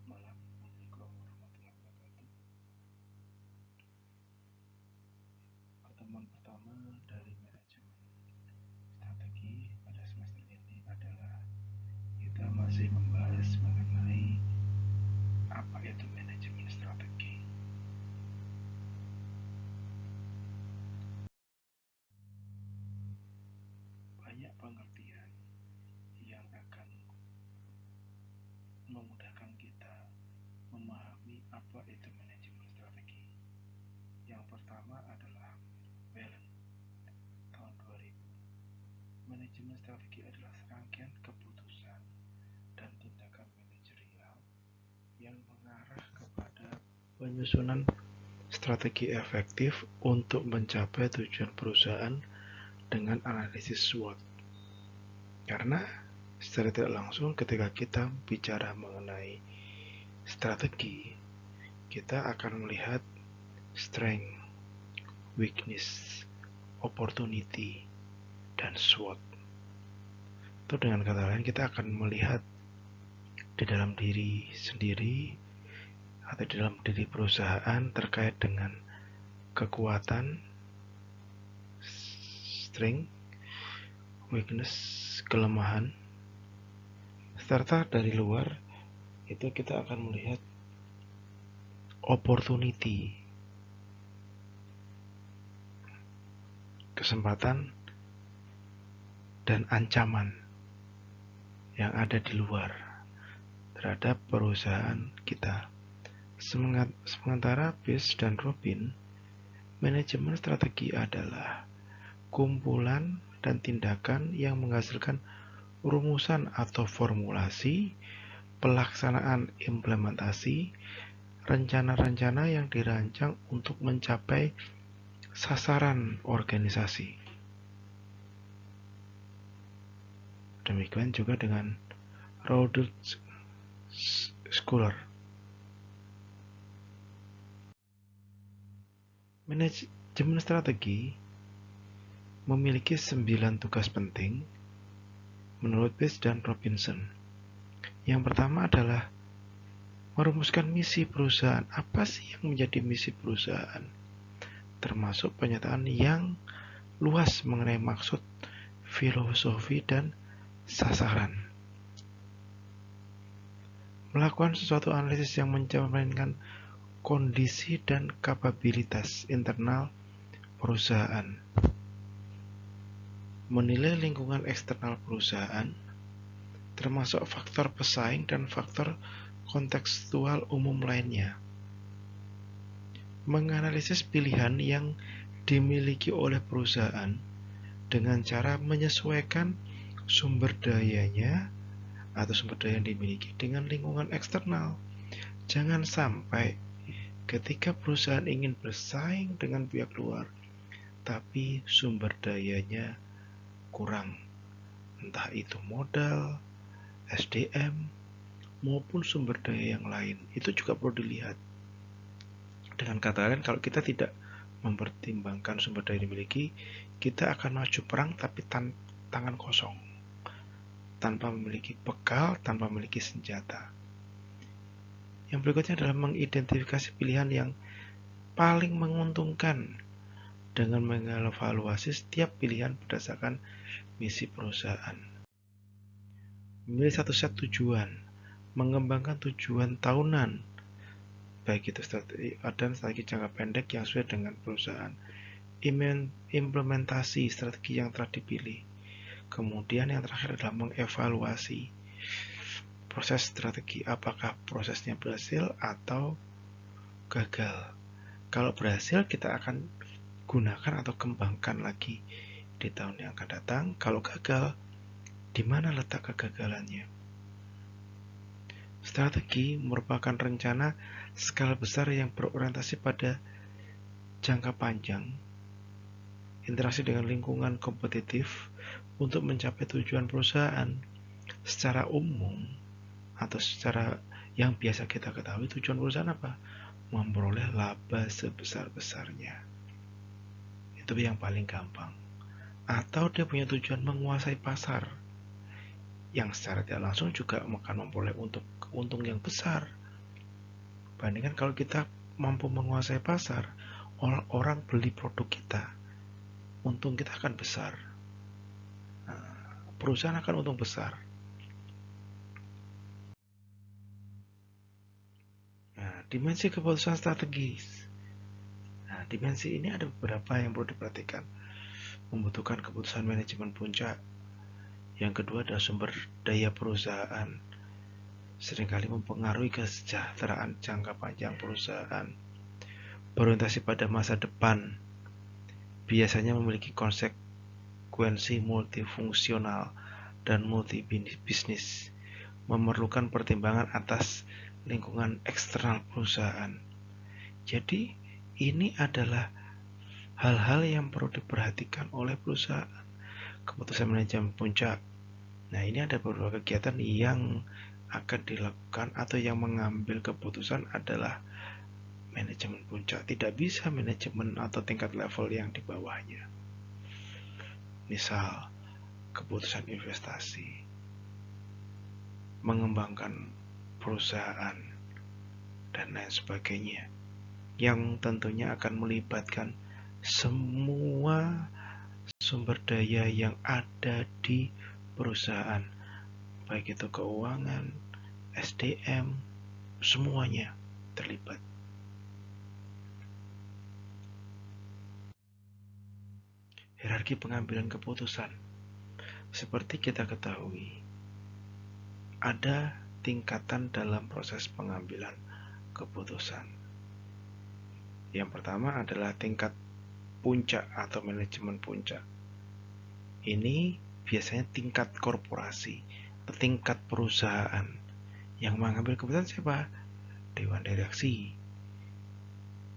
Malam. Assalamualaikum warahmatullahi wabarakatuh. Pertemuan pertama dari manajemen strategi pada semester ini adalah kita masih membahas mengenai apa itu manajemen strategi. Banyak pengertian yang akan memudahkan kita memahami apa itu manajemen strategi. Yang pertama adalah Wellen tahun 2000. Manajemen strategi adalah serangkaian keputusan dan tindakan manajerial yang mengarah kepada penyusunan strategi efektif untuk mencapai tujuan perusahaan dengan analisis SWOT. Karena secara tidak langsung ketika kita bicara mengenai strategi, kita akan melihat strength, weakness, opportunity, dan SWOT. Itu dengan kata lain kita akan melihat di dalam diri sendiri atau di dalam diri perusahaan terkait dengan kekuatan, strength, weakness, kelemahan, serta dari luar itu kita akan melihat opportunity, kesempatan, dan ancaman yang ada di luar terhadap perusahaan kita. Sementara Pease dan Robin, manajemen strategi adalah kumpulan dan tindakan yang menghasilkan rumusan atau formulasi, pelaksanaan implementasi, rencana-rencana yang dirancang untuk mencapai sasaran organisasi. Demikian juga dengan Rudolf Scholar. Manajemen strategi memiliki 9 tugas penting menurut Pease dan Robinson. Yang pertama adalah merumuskan misi perusahaan. Apa sih yang menjadi misi perusahaan? Termasuk pernyataan yang luas mengenai maksud, filosofi, dan sasaran. Melakukan sesuatu analisis yang mencerminkan kondisi dan kapabilitas internal perusahaan. Menilai lingkungan eksternal perusahaan, termasuk faktor pesaing dan faktor kontekstual umum lainnya. Menganalisis pilihan yang dimiliki oleh perusahaan dengan cara menyesuaikan sumber dayanya atau sumber daya yang dimiliki dengan lingkungan eksternal. Jangan sampai ketika perusahaan ingin bersaing dengan pihak luar, tapi sumber dayanya kurang, entah itu modal, SDM, maupun sumber daya yang lain. Itu juga perlu dilihat. Dengan kata lain, kalau kita tidak mempertimbangkan sumber daya yang dimiliki, kita akan maju perang tapi tangan kosong, tanpa memiliki bekal, tanpa memiliki senjata. Yang berikutnya adalah mengidentifikasi pilihan yang paling menguntungkan dengan mengevaluasi setiap pilihan berdasarkan misi perusahaan. Memilih satu set tujuan, mengembangkan tujuan tahunan, baik itu strategi dan strategi jangka pendek yang sesuai dengan perusahaan. Implementasi strategi yang telah dipilih. Kemudian yang terakhir adalah mengevaluasi proses strategi, apakah prosesnya berhasil atau gagal. Kalau berhasil, kita akan gunakan atau kembangkan lagi di tahun yang akan datang. Kalau gagal, di mana letak kegagalannya? Strategi merupakan rencana skala besar yang berorientasi pada jangka panjang, interaksi dengan lingkungan kompetitif untuk mencapai tujuan perusahaan. Secara umum atau secara yang biasa kita ketahui, tujuan perusahaan apa? Memperoleh laba sebesar-besarnya. Itu yang paling gampang. Atau dia punya tujuan menguasai pasar, yang secara tidak langsung juga akan memperoleh untung yang besar. Bandingkan kalau kita mampu menguasai pasar, orang beli produk kita, untung kita akan besar. Perusahaan akan untung besar. Nah, dimensi keputusan strategis. Nah, dimensi ini ada beberapa yang perlu diperhatikan. Membutuhkan keputusan manajemen puncak. Yang kedua adalah sumber daya perusahaan. Seringkali mempengaruhi kesejahteraan jangka panjang perusahaan. Berorientasi pada masa depan. Biasanya memiliki konsekuensi multifungsional dan multi-bisnis. Memerlukan pertimbangan atas lingkungan eksternal perusahaan. Jadi, ini adalah hal-hal yang perlu diperhatikan oleh perusahaan. Keputusan manajemen puncak. Nah, ini ada beberapa kegiatan yang akan dilakukan atau yang mengambil keputusan adalah manajemen puncak. Tidak bisa manajemen atau tingkat level yang di bawahnya. Misal, keputusan investasi, mengembangkan perusahaan, dan lain sebagainya, yang tentunya akan melibatkan semua sumber daya yang ada di perusahaan, baik itu keuangan, SDM, semuanya terlibat. Hierarki pengambilan keputusan. Seperti kita ketahui, ada tingkatan dalam proses pengambilan keputusan. Yang pertama adalah tingkat puncak atau manajemen puncak. Ini biasanya tingkat korporasi atau tingkat perusahaan. Yang mengambil keputusan siapa? Dewan direksi,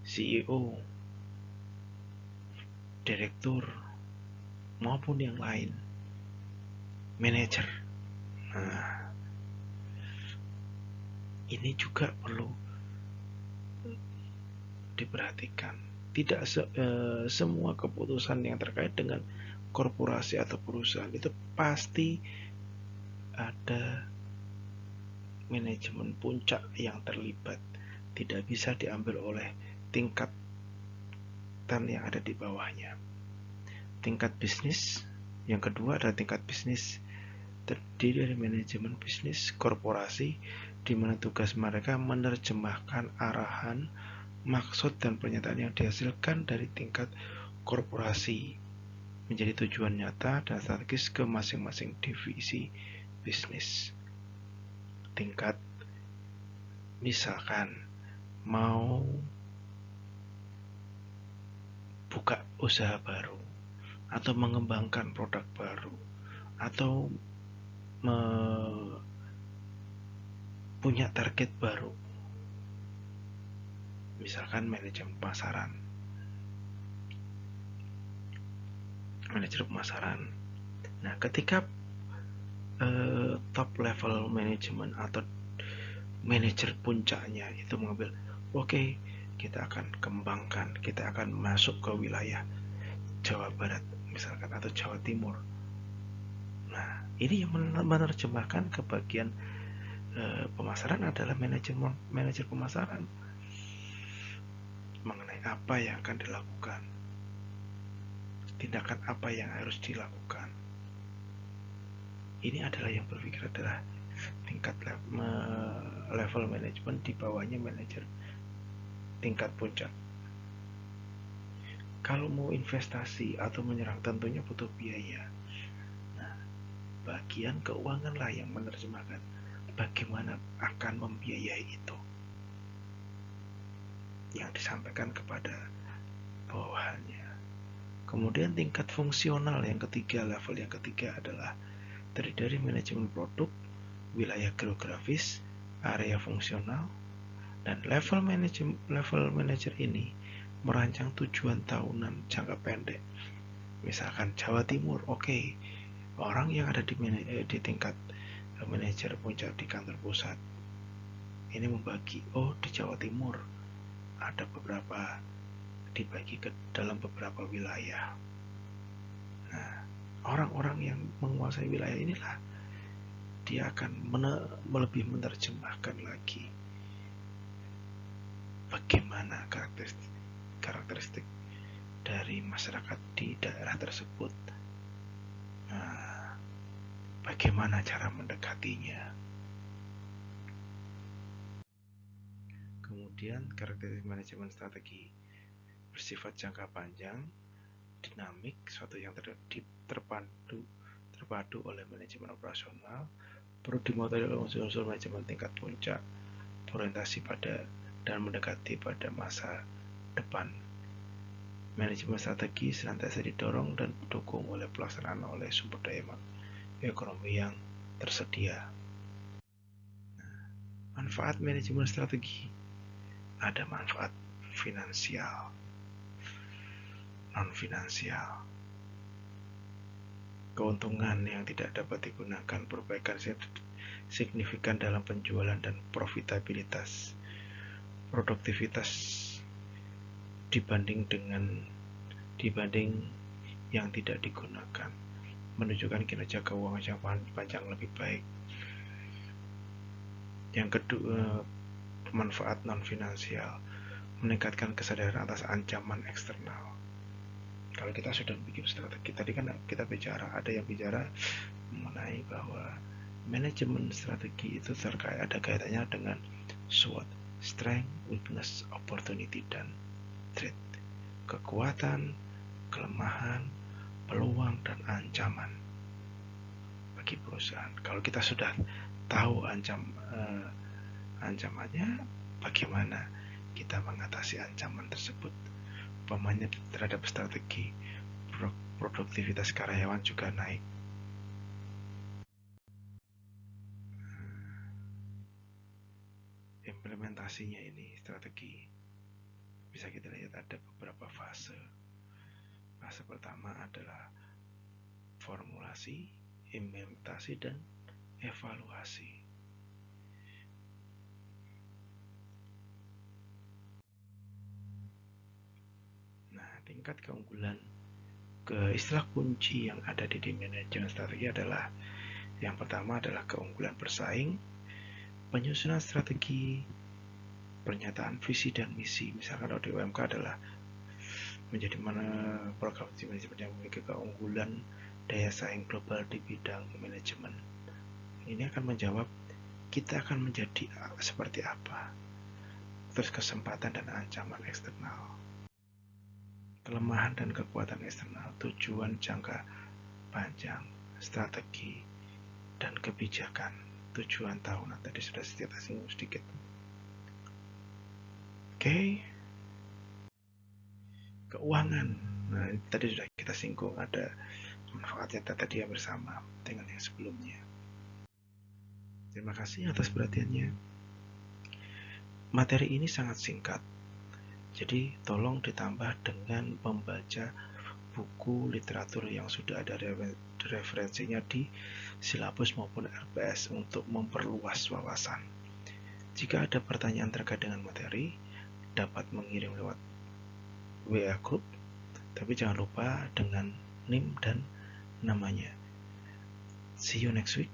CEO, direktur, maupun yang lain, manajer. Nah, ini juga perlu diperhatikan. Tidak semua keputusan yang terkait dengan korporasi atau perusahaan itu pasti ada manajemen puncak yang terlibat. Tidak bisa diambil oleh tingkatan yang ada di bawahnya. Tingkat bisnis, yang kedua adalah tingkat bisnis, terdiri dari manajemen bisnis korporasi, di mana tugas mereka menerjemahkan arahan, maksud, dan pernyataan yang dihasilkan dari tingkat korporasi menjadi tujuan nyata dan strategis ke masing-masing divisi bisnis. Tingkat misalkan mau buka usaha baru atau mengembangkan produk baru atau punya target baru, misalkan manajer pemasaran. Nah, ketika top level management atau manajer puncaknya itu mengambil, oke, kita akan kembangkan, kita akan masuk ke wilayah Jawa Barat misalkan atau Jawa Timur. Nah, ini yang menerjemahkan ke bagian pemasaran adalah manajer pemasaran, mengenai apa yang akan dilakukan, tindakan apa yang harus dilakukan. Ini adalah yang berpikir adalah tingkat level manajemen, di bawahnya manajer tingkat puncak. Kalau mau investasi atau menyerang tentunya butuh biaya. Nah, bagian keuangan lah yang menerjemahkan bagaimana akan membiayai itu, yang disampaikan kepada bawahannya. Kemudian tingkat fungsional yang ketiga, level yang ketiga adalah terdiri dari manajemen produk, wilayah geografis, area fungsional, dan level manager ini merancang tujuan tahunan jangka pendek. Misalkan Jawa Timur, oke, orang yang ada di tingkat manajer puncak di kantor pusat ini membagi, di Jawa Timur ada beberapa, dibagi ke dalam beberapa wilayah. Nah, orang-orang yang menguasai wilayah inilah dia akan lebih menerjemahkan lagi bagaimana karakteristik dari masyarakat di daerah tersebut. Nah, bagaimana cara mendekatinya. Kemudian karakteristik manajemen strategi bersifat jangka panjang, dinamik, suatu yang terpadu oleh manajemen operasional, perlu dimotori oleh unsur-unsur manajemen tingkat puncak, berorientasi pada dan mendekati pada masa depan. Manajemen strategi senantiasa didorong dan didukung oleh pelaksanaan oleh sumber daya ekonomi yang tersedia. Manfaat manajemen strategi. Ada manfaat finansial, non-finansial. Keuntungan yang tidak dapat digunakan, perbaikan signifikan dalam penjualan dan profitabilitas, produktivitas dibanding yang tidak digunakan, menunjukkan kinerja keuangan jangka panjang lebih baik. Yang kedua, manfaat non-finansial, meningkatkan kesadaran atas ancaman eksternal. Kalau kita sudah bikin strategi, tadi kan kita bicara, ada yang bicara mengenai bahwa manajemen strategi itu ada kaitannya dengan SWOT, strength, weakness, opportunity, dan threat. Kekuatan, kelemahan, peluang, dan ancaman bagi perusahaan. Kalau kita sudah tahu ancamannya, bagaimana kita mengatasi ancaman tersebut. Umpamanya terhadap strategi, produktivitas karyawan juga naik. Implementasinya ini strategi bisa kita lihat ada beberapa fase. Fase pertama adalah formulasi, implementasi, dan evaluasi. Nah, tingkat keunggulan istilah kunci yang ada di manajemen strategi adalah, yang pertama adalah keunggulan bersaing, penyusunan strategi, pernyataan visi dan misi. Misalkan kalau di UMK adalah menjadi program manajemen yang memiliki keunggulan daya saing global di bidang manajemen. Ini akan menjawab kita akan menjadi seperti apa, terus kesempatan dan ancaman eksternal, kelemahan dan kekuatan eksternal, tujuan jangka panjang, strategi, dan kebijakan, tujuan tahunan. Tadi sudah kita singgung sedikit. Oke. Keuangan. Nah, tadi sudah kita singgung, ada manfaatnya tadi yang bersama dengan yang sebelumnya. Terima kasih atas perhatiannya. Materi ini sangat singkat, jadi tolong ditambah dengan membaca buku literatur yang sudah ada referensinya di silabus maupun RPS untuk memperluas wawasan. Jika ada pertanyaan terkait dengan materi, dapat mengirim lewat WA Group, tapi jangan lupa dengan NIM dan namanya. See you next week.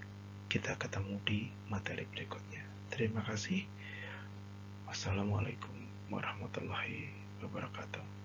Kita ketemu di materi berikutnya. Terima kasih. Wassalamualaikum warahmatullahi wabarakatuh.